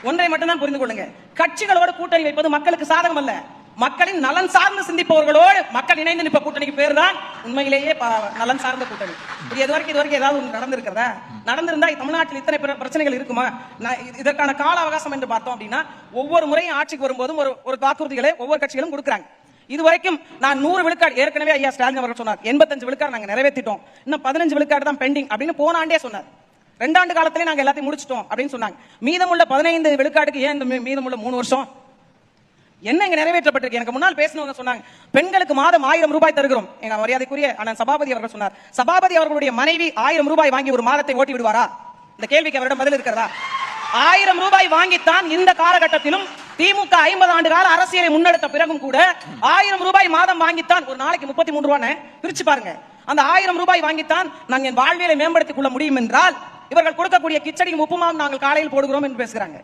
ஒன்றை மட்டும் தான் புரிந்து கொள்ளுங்க. கட்சிகளோடு கூட்டணி வைப்பது மக்களுக்கு சாதகம் அல்ல. மக்களின் நலன் சார்ந்து சிந்திப்பவர்களோடு மக்கள் இணைந்து நிற்ப கூட்டணிக்கு பேர் தான் உண்மையிலேயே நலன் சார்ந்த கூட்டணி. இது வரைக்கும் ஏதாவது நடந்திருக்கிறதா? நடந்திருந்தா தமிழ்நாட்டில் இத்தனை பிரச்சனைகள் இருக்குமா? இதற்கான கால அவகாசம் என்று பார்த்தோம் அப்படின்னா, ஒவ்வொரு முறையும் ஆட்சிக்கு வரும்போதும் ஒரு வாக்குறுதிகளை ஒவ்வொரு கட்சிகளும் கொடுக்குறாங்க. இதுவரைக்கும் நான் 100 விழுக்காடு ஏற்கனவே ஐயா ஸ்டாலின் அவர்கள் சொன்னார், 85 விழுக்காடு நாங்க நிறைவேற்றிட்டோம், இன்னும் 15 விழுக்காடு தான் பெண்டிங் அப்படின்னு போன ஆண்டே சொன்னார். 2 ஆண்டு காலத்திலே நாங்க எல்லாத்தையும் முடிச்சிட்டோம் அப்படின்னு சொன்னாங்க. மீதமுள்ள 15 விழுக்காடுக்கு ஏன் இந்த மீதமுள்ள 3 வருஷம் என்ன இங்க நிறைவேற்றப்பட்டிருக்கு? எனக்கு முன்னால் பேசினவங்க சொன்னாங்க, பெண்களுக்கு மாதம் 1000 ரூபாய் தருகிறோம். எங்க மரியாதைக்குரிய அண்ணன் சபாபதி அவர்கள் சொன்னார், சபாபதி அவர்களுடைய மனைவி 1000 ரூபாய் வாங்கி ஒரு மாதத்தை ஓட்டி விடுவாரா? இந்த கேள்விக்கு அவரிடம் பதில் இருக்கிறதா? 1000 ரூபாய் வாங்கித்தான் இந்த காலகட்டத்திலும் திமுக 50 ஆண்டு கால அரசியலை முன்னெடுத்த பிறகும் கூட 1000 ரூபாய் மாதம் வாங்கித்தான், ஒரு நாளைக்கு 33 ரூபான்னு பிரிச்சு பாருங்க, அந்த 1000 ரூபாய் வாங்கித்தான் நான் என் வாழ்வியலை மேம்படுத்திக் கொள்ள முடியும் என்றால், இவர்கள் கொடுக்கக்கூடிய கிச்சடியும் உப்புமாவும் நாங்கள் காலையில் போடுகிறோம் என்று பேசுகிறாங்க.